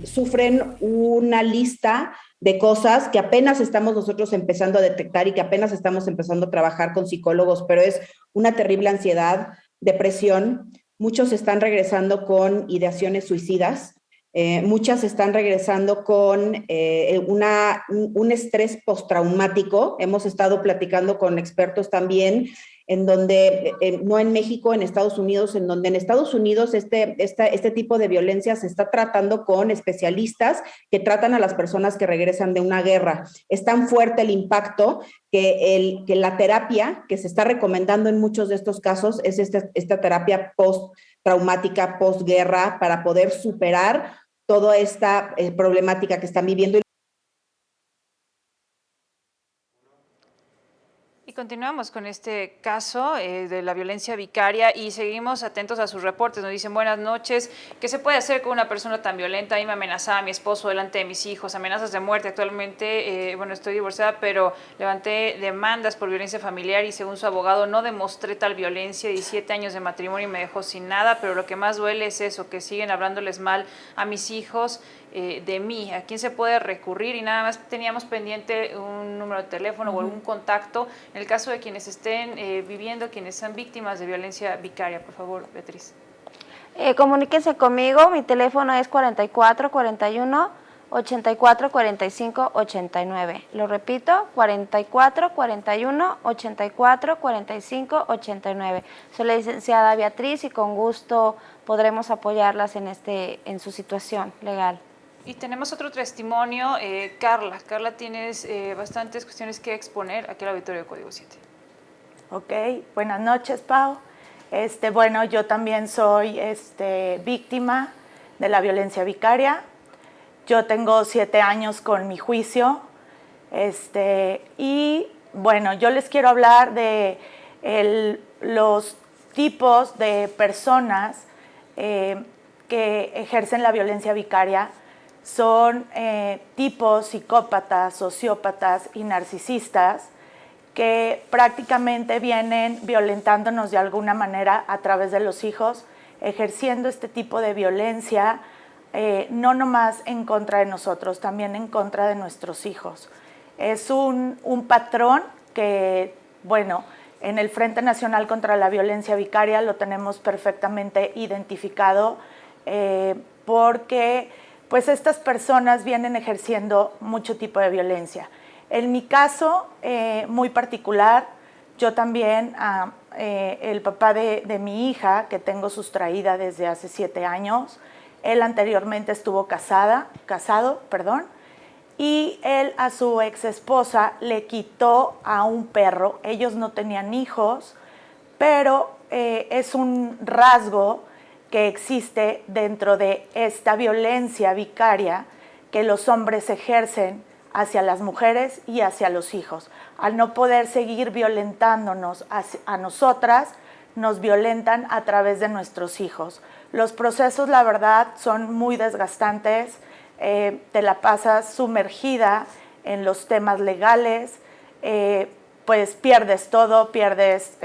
sufren una lista de cosas que apenas estamos nosotros empezando a detectar y que apenas estamos empezando a trabajar con psicólogos, pero es una terrible ansiedad, depresión. Muchos están regresando con ideaciones suicidas. Muchas están regresando con un estrés postraumático. Hemos estado platicando con expertos también, en donde, no en México, en Estados Unidos, en donde en Estados Unidos este tipo de violencia se está tratando con especialistas que tratan a las personas que regresan de una guerra. Es tan fuerte el impacto que la terapia que se está recomendando en muchos de estos casos es esta terapia post-traumática, postguerra, para poder superar toda esta problemática que están viviendo. Y continuamos con este caso de la violencia vicaria y seguimos atentos a sus reportes. Nos dicen: buenas noches, ¿qué se puede hacer con una persona tan violenta? A mí me amenazaba a mi esposo delante de mis hijos, amenazas de muerte. Actualmente, bueno, estoy divorciada, pero levanté demandas por violencia familiar y según su abogado no demostré tal violencia. 17 años de matrimonio y me dejó sin nada, pero lo que más duele es eso, que siguen hablándoles mal a mis hijos. De mí, ¿a quién se puede recurrir? Y nada más teníamos pendiente un número de teléfono o algún contacto en el caso de quienes estén viviendo, quienes sean víctimas de violencia vicaria. Por favor, Beatriz. Comuníquense conmigo, mi teléfono es 44 41 84 45 89. Lo repito, 44 41 84 45 89. Soy la licenciada Beatriz y con gusto podremos apoyarlas en su situación legal. Y tenemos otro testimonio, Carla. Carla, tienes bastantes cuestiones que exponer aquí al auditorio de Código 7. Ok, buenas noches, Pau. Bueno, yo también soy víctima de la violencia vicaria. Yo tengo 7 años con mi juicio. Y bueno, yo les quiero hablar de los tipos de personas que ejercen la violencia vicaria. Son tipos psicópatas, sociópatas y narcisistas que prácticamente vienen violentándonos de alguna manera a través de los hijos, ejerciendo este tipo de violencia, no nomás en contra de nosotros, también en contra de nuestros hijos. Es un patrón que, bueno, en el Frente Nacional contra la Violencia Vicaria lo tenemos perfectamente identificado porque pues estas personas vienen ejerciendo mucho tipo de violencia. En mi caso muy particular, yo también, el papá de mi hija, que tengo sustraída desde hace 7 años, él anteriormente estuvo casado, y él a su ex esposa le quitó a un perro. Ellos no tenían hijos, pero es un rasgo que existe dentro de esta violencia vicaria que los hombres ejercen hacia las mujeres y hacia los hijos. Al no poder seguir violentándonos a nosotras, nos violentan a través de nuestros hijos. Los procesos, la verdad, son muy desgastantes. Te la pasas sumergida en los temas legales, pues pierdes todo, pierdes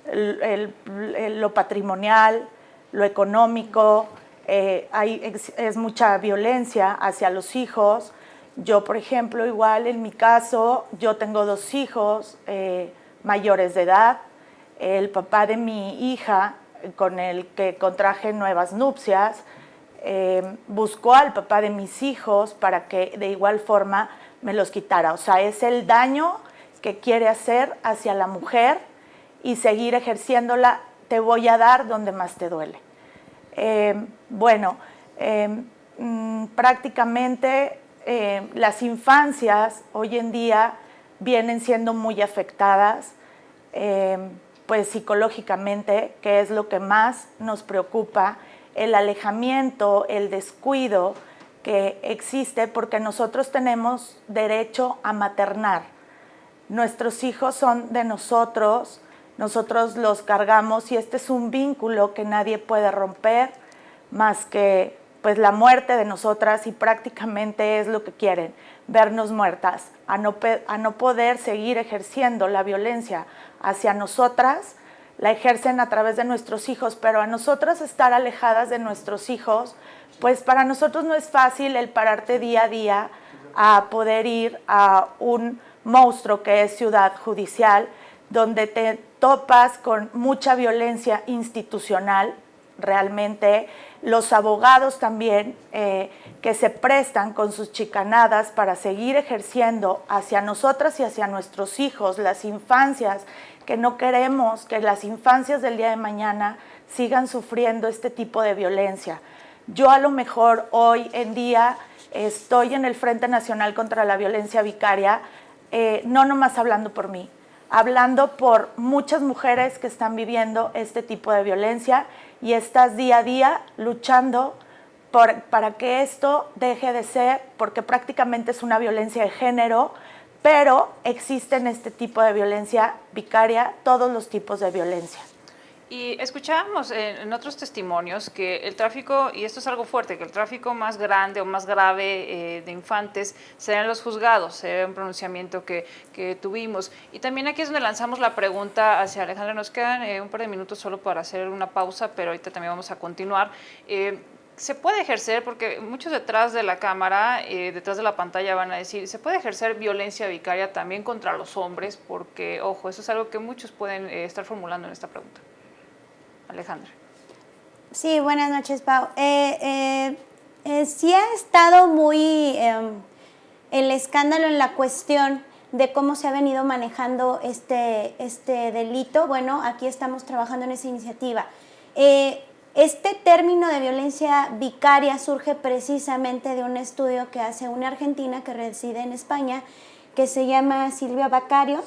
lo patrimonial, lo económico, es mucha violencia hacia los hijos. Yo, por ejemplo, igual en mi caso, yo tengo 2 hijos mayores de edad. El papá de mi hija, con el que contraje nuevas nupcias, buscó al papá de mis hijos para que de igual forma me los quitara. O sea, es el daño que quiere hacer hacia la mujer y seguir ejerciéndola. Te voy a dar donde más te duele. Prácticamente las infancias hoy en día vienen siendo muy afectadas, pues psicológicamente, que es lo que más nos preocupa, el alejamiento, el descuido que existe, porque nosotros tenemos derecho a maternar. Nuestros hijos son de nosotros, nosotros los cargamos y este es un vínculo que nadie puede romper más que pues la muerte de nosotras, y prácticamente es lo que quieren, vernos muertas, a no poder seguir ejerciendo la violencia hacia nosotras. la ejercen a través de nuestros hijos, pero a nosotras estar alejadas de nuestros hijos, pues para nosotros no es fácil el pararte día a día a poder ir a un monstruo que es Ciudad Judicial, donde te topas con mucha violencia institucional, realmente los abogados también que se prestan con sus chicanadas para seguir ejerciendo hacia nosotras y hacia nuestros hijos, las infancias, que no queremos que las infancias del día de mañana sigan sufriendo este tipo de violencia. Yo a lo mejor hoy en día estoy en el Frente Nacional contra la Violencia Vicaria, no nomás hablando por mí, hablando por muchas mujeres que están viviendo este tipo de violencia y estás día a día luchando para que esto deje de ser, porque prácticamente es una violencia de género, pero existen este tipo de violencia vicaria, todos los tipos de violencia. Y escuchábamos en otros testimonios que el tráfico, y esto es algo fuerte, que el tráfico más grande o más grave de infantes será en los juzgados, será un pronunciamiento que tuvimos. Y también aquí es donde lanzamos la pregunta hacia Alejandra. Nos quedan un par de minutos solo para hacer una pausa, pero ahorita también vamos a continuar. ¿Se puede ejercer, porque muchos detrás de la cámara, detrás de la pantalla van a decir, ¿se puede ejercer violencia vicaria también contra los hombres? Porque, ojo, eso es algo que muchos pueden estar formulando en esta pregunta. Alejandra. Sí, buenas noches, Pau. Sí ha estado muy el escándalo en la cuestión de cómo se ha venido manejando este delito. Bueno, aquí estamos trabajando en esa iniciativa. Este término de violencia vicaria surge precisamente de un estudio que hace una argentina que reside en España, que se llama Sonia Baccario,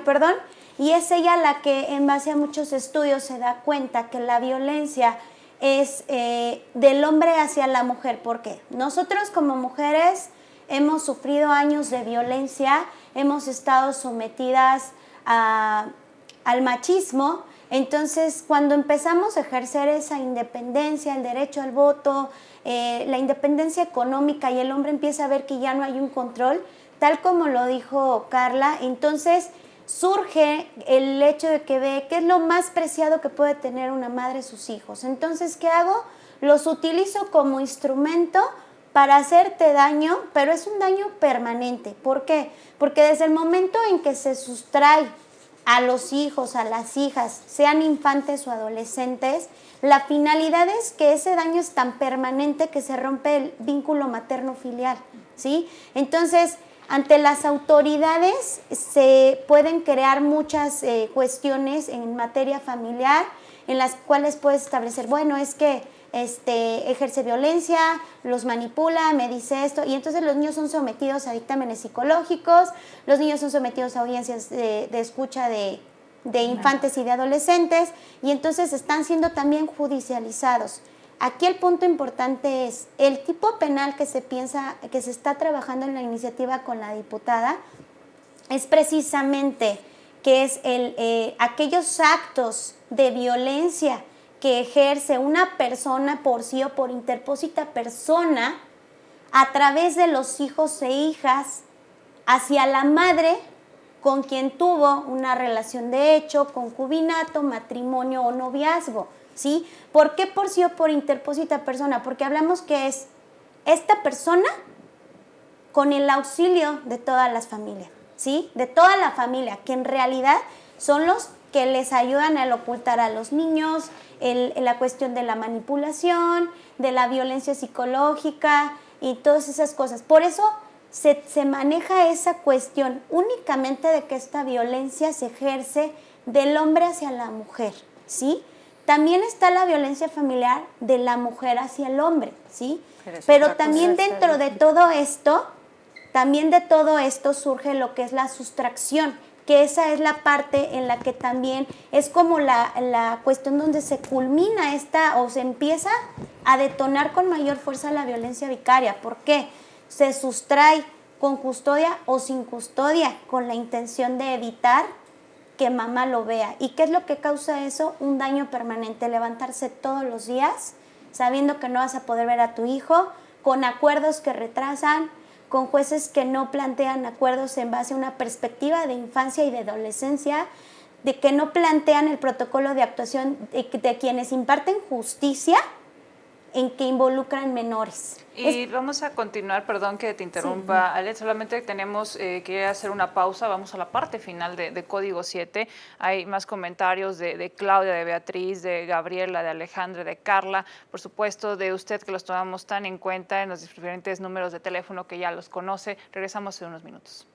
perdón, y es ella la que en base a muchos estudios se da cuenta que la violencia es del hombre hacia la mujer. ¿Por qué? Nosotros como mujeres hemos sufrido años de violencia, hemos estado sometidas al machismo. Entonces, cuando empezamos a ejercer esa independencia, el derecho al voto, la independencia económica, y el hombre empieza a ver que ya no hay un control, tal como lo dijo Carla, entonces surge el hecho de que ve qué es lo más preciado que puede tener una madre sus hijos. Entonces, ¿qué hago? Los utilizo como instrumento para hacerte daño, pero es un daño permanente. ¿Por qué? Porque desde el momento en que se sustrae a los hijos, a las hijas, sean infantes o adolescentes, la finalidad es que ese daño es tan permanente que se rompe el vínculo materno-filial, ¿sí? Entonces, ante las autoridades se pueden crear muchas cuestiones en materia familiar en las cuales puedes establecer, bueno, es que ejerce violencia, los manipula, me dice esto, y entonces los niños son sometidos a dictámenes psicológicos, los niños son sometidos a audiencias de escucha de infantes y de adolescentes, y entonces están siendo también judicializados. Aquí el punto importante es el tipo penal que se piensa, que se está trabajando en la iniciativa con la diputada, es precisamente que es aquellos actos de violencia que ejerce una persona por sí o por interpósita persona a través de los hijos e hijas hacia la madre con quien tuvo una relación de hecho, concubinato, matrimonio o noviazgo, ¿sí? ¿Por qué por sí o por interpósita persona? Porque hablamos que es esta persona con el auxilio de todas las familias, ¿sí? De toda la familia, que en realidad son los que les ayudan a ocultar a los niños, la cuestión de la manipulación, de la violencia psicológica y todas esas cosas. Por eso se maneja esa cuestión únicamente de que esta violencia se ejerce del hombre hacia la mujer, ¿sí? También está la violencia familiar de la mujer hacia el hombre, ¿sí? Pero también dentro de todo esto, surge lo que es la sustracción, que esa es la parte en la que también es como la cuestión donde se culmina o se empieza a detonar con mayor fuerza la violencia vicaria. ¿Por qué? Se sustrae con custodia o sin custodia, con la intención de evitar que mamá lo vea. ¿Y qué es lo que causa eso? Un daño permanente, levantarse todos los días sabiendo que no vas a poder ver a tu hijo, con acuerdos que retrasan, con jueces que no plantean acuerdos en base a una perspectiva de infancia y de adolescencia, de que no plantean el protocolo de actuación de quienes imparten justicia en que involucran menores. Y vamos a continuar, perdón que te interrumpa, sí. Ale, solamente tenemos que hacer una pausa, vamos a la parte final de Código 7, hay más comentarios de Claudia, de Beatriz, de Gabriela, de Alejandra, de Carla, por supuesto de usted que los tomamos tan en cuenta en los diferentes números de teléfono que ya los conoce. Regresamos en unos minutos.